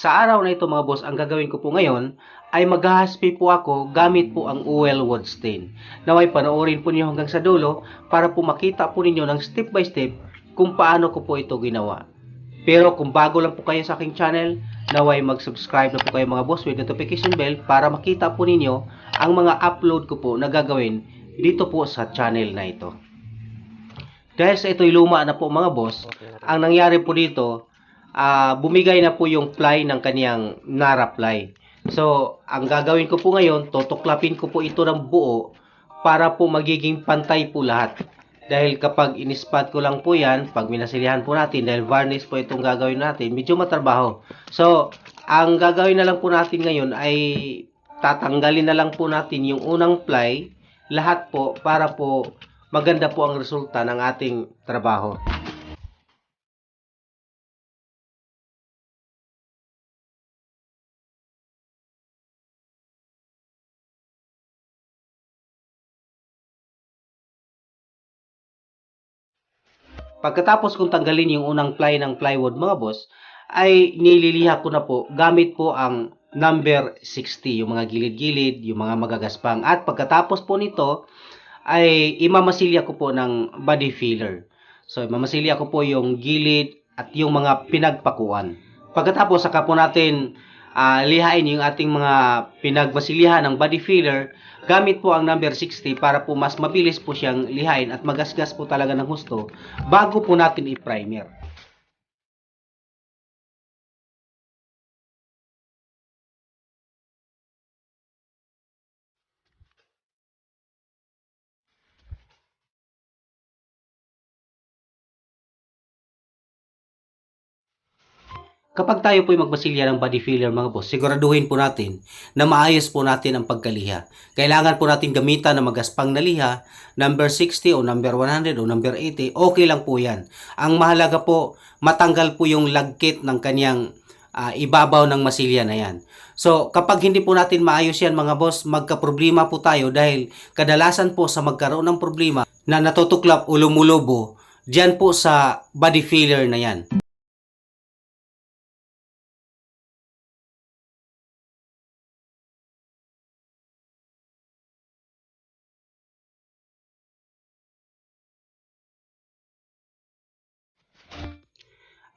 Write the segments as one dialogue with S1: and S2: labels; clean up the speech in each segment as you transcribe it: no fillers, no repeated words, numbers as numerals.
S1: Sa araw na ito mga boss, ang gagawin ko po ngayon ay maghahaspi po ako gamit po ang oil wood stain. Naway panoorin po niyo hanggang sa dulo para po makita po ninyo ng step by step kung paano ko po ito ginawa. Pero kung bago lang po kayo sa aking channel, naway mag-subscribe na po kayo mga boss with notification bell para makita po ninyo ang mga upload ko po na gagawin dito po sa channel na ito. Dahil sa ito'y luma na po mga boss, ang nangyari po dito, bumigay na po yung ply ng kaniyang Nara ply. So, ang gagawin ko po ngayon, tutuklapin ko po ito ng buo para po magiging pantay po lahat. Dahil kapag inispat ko lang po yan, pag minasilihan po natin, dahil varnish po itong gagawin natin, medyo matrabaho. So, ang gagawin na lang po natin ngayon ay tatanggalin na lang po natin yung unang ply, lahat po, para po maganda po ang resulta ng ating trabaho. Pagkatapos kong tanggalin yung unang ply ng plywood mga boss, ay nililiha ko na po gamit po ang number 60, yung mga gilid-gilid, yung mga magagaspang. At pagkatapos po nito, ay imamasilya ko po ng body filler. So, imamasilya ko po yung gilid at yung mga pinagpakuan. Pagkatapos, saka po natin lihain yung ating mga pinagbasilyahan ng body filler gamit po ang number 60 para po mas mabilis po siyang lihain at magasgas po talaga ng husto bago po natin i-primer. Kapag tayo po ay magbasilya ng body filler mga boss, siguraduhin po natin na maayos po natin ang pagkaliha. Kailangan po natin gamitan ng magaspang na liha, number 60 o number 100 o number 80, okay lang po yan. Ang mahalaga po, matanggal po yung lagkit ng kanyang ibabaw ng masilya na yan. So, kapag hindi po natin maayos yan mga boss, magka-problema po tayo dahil kadalasan po sa magkaroon ng problema na natutuklap o lumulubo, dyan po sa body filler na yan.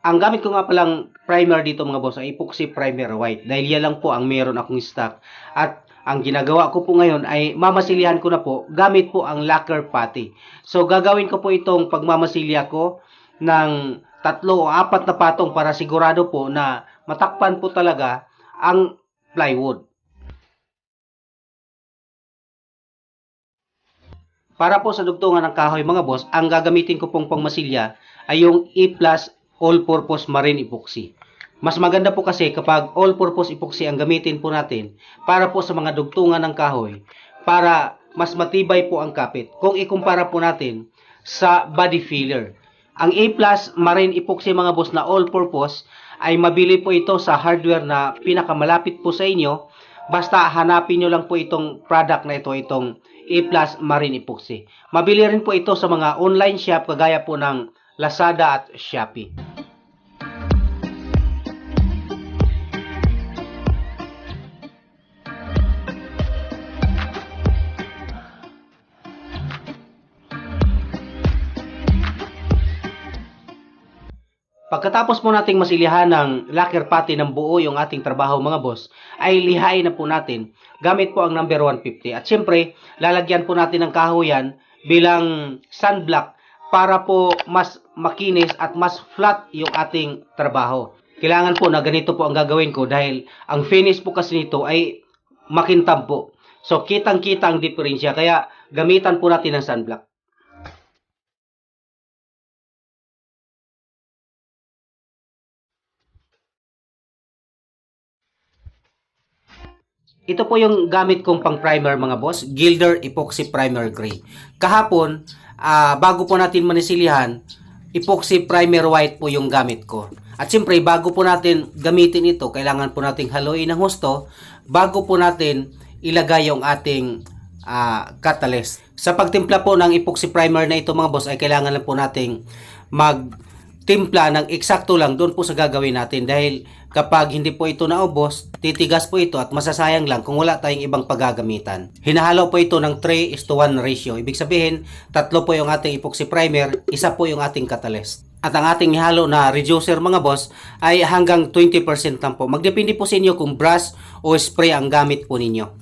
S1: Ang gamit ko nga palang primer dito mga boss ay epoxy primer white dahil yan lang po ang meron akong stock. At ang ginagawa ko po ngayon ay mamasilihan ko na po gamit po ang lacquer putty. So gagawin ko po itong pagmamasilya ko ng 3 o 4 na patong para sigurado po na matakpan po talaga ang plywood. Para po sa dugtungan ng kahoy mga boss, ang gagamitin ko pong pangmasilya ay yung E+ all-purpose marine epoxy. Mas maganda po kasi kapag all-purpose epoxy ang gamitin po natin para po sa mga dugtungan ng kahoy para mas matibay po ang kapit. Kung ikumpara po natin sa body filler. Ang A+ marine epoxy mga boss na all-purpose ay mabili po ito sa hardware na pinakamalapit po sa inyo. Basta hanapin nyo lang po itong product na ito, itong A+ marine epoxy. Mabili rin po ito sa mga online shop kagaya po ng Lazada at Shopee. Pagkatapos po nating masilihan ng lacquer putty ng buo yung ating trabaho mga boss, ay lihain na po natin gamit po ang number 150. At syempre, lalagyan po natin ng kahoyan bilang sunblock para po mas makinis at mas flat yung ating trabaho. Kailangan po na ganito po ang gagawin ko dahil ang finish po kasi nito ay makintab po. So kitang-kita ang diferensya kaya gamitan po natin ng sunblock. Ito po yung gamit kong pang primer mga boss, Gilder Epoxy Primer Gray. Kahapon, bago po natin manisilihan, epoxy primer white po yung gamit ko. At siyempre, bago po natin gamitin ito, kailangan po nating haluin ng husto bago po natin ilagay yung ating catalyst. Sa pagtimpla po ng epoxy primer na ito mga boss, ay kailangan lang po nating timpla ng eksakto lang doon po sa gagawin natin, dahil kapag hindi po ito naubos, titigas po ito at masasayang lang kung wala tayong ibang paggagamitan. Hinahalo po ito ng 3:1 ratio. Ibig sabihin, 3 po yung ating epoxy primer, 1 po yung ating catalyst. At ang ating ihalo na reducer mga boss ay hanggang 20% lang po. Magdepende po sa inyo kung brush o spray ang gamit po ninyo.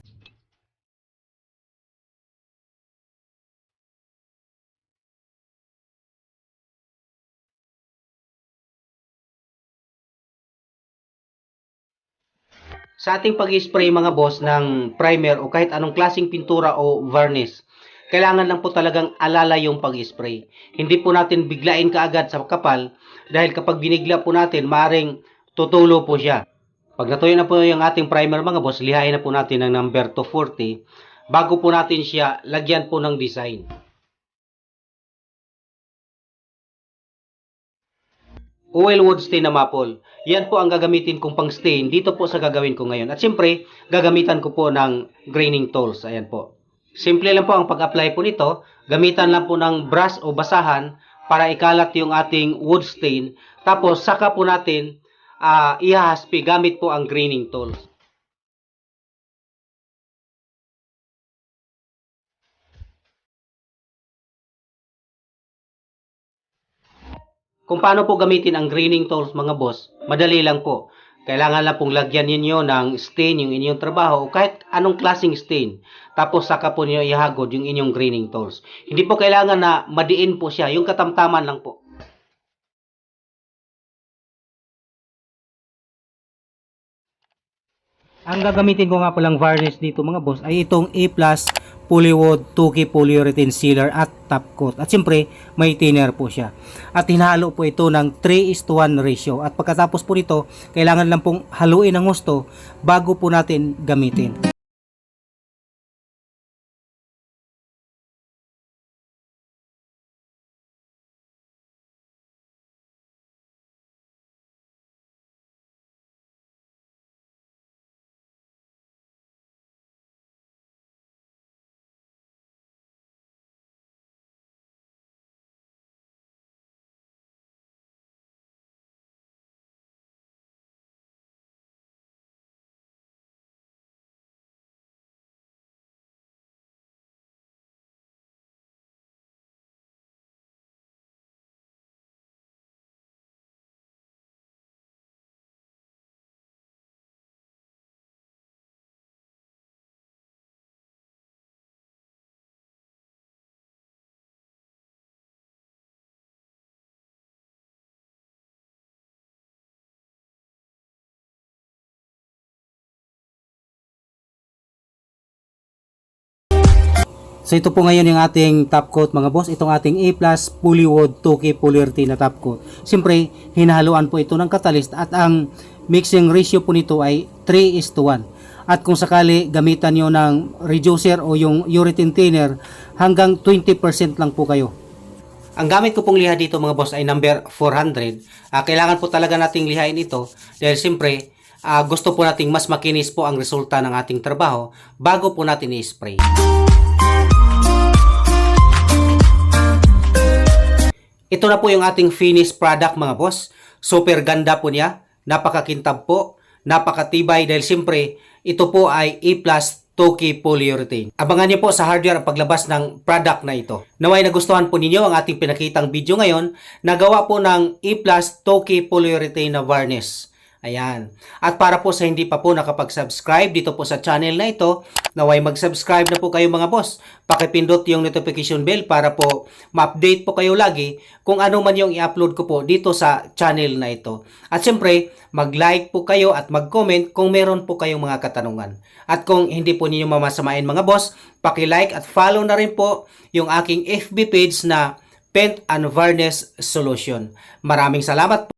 S1: Sa ating pag-spray mga boss ng primer o kahit anong klaseng pintura o varnish, kailangan lang po talagang alala yung pag-spray. Hindi po natin biglain kaagad sa kapal, dahil kapag binigla po natin, maaring tutulo po siya. Pag natuyo na po yung ating primer mga boss, lihain na po natin ng number 240 bago po natin siya lagyan po ng design. Oil wood stain na maple. Yan po ang gagamitin kong pang stain dito po sa gagawin ko ngayon. At siyempre, gagamitan ko po ng graining tools. Ayan po. Simple lang po ang pag-apply po nito. Gamitan lang po ng brush o basahan para ikalat yung ating wood stain. Tapos, saka po natin ihahaspi gamit po ang graining tools. Kung paano po gamitin ang graining tools mga boss, madali lang po. Kailangan lang pong lagyan ninyo ng stain yung inyong trabaho o kahit anong klaseng stain. Tapos saka po niyo ihagod yung inyong graining tools. Hindi po kailangan na madiin po siya, yung katamtaman lang po. Ang gagamitin ko nga palang varnish dito mga boss ay itong A+ Polywood 2K Polyurethane Sealer at top coat. At siyempre may thinner po siya. At hinalo po ito ng 3:1 ratio. At pagkatapos po nito, kailangan lang pong haluin ng gusto bago po natin gamitin. So ito po ngayon yung ating top coat mga boss, itong ating A+ Polywood 2K Polyurethane na top coat. Siyempre, hinahaluan po ito ng catalyst at ang mixing ratio po nito ay 3:1. At kung sakali gamitan nyo ng reducer o yung urethane thinner, hanggang 20% lang po kayo. Ang gamit ko pong liha dito mga boss ay number 400. Kailangan po talaga nating lihain ito dahil siyempre gusto po nating mas makinis po ang resulta ng ating trabaho bago po natin i-spray. Ito na po yung ating finished product mga boss. Super ganda po niya. Napakakintab po. Napakatibay dahil siyempre ito po ay A+ 2K Polyurethane. Abangan niyo po sa hardware ang paglabas ng product na ito. Naway nagustuhan po ninyo ang ating pinakitang video ngayon na gawa po ng A+ 2K Polyurethane na varnish. Ayan. At para po sa hindi pa po nakapag-subscribe dito po sa channel na ito, naway mag-subscribe na po kayo mga boss. Pakipindot yung notification bell para po ma-update po kayo lagi kung ano man yung i-upload ko po dito sa channel na ito. At siyempre, mag-like po kayo at mag-comment kung meron po kayong mga katanungan. At kung hindi po ninyo mamasamain mga boss, paki-like at follow na rin po yung aking FB page na Paint and Varnish Solution. Maraming salamat po.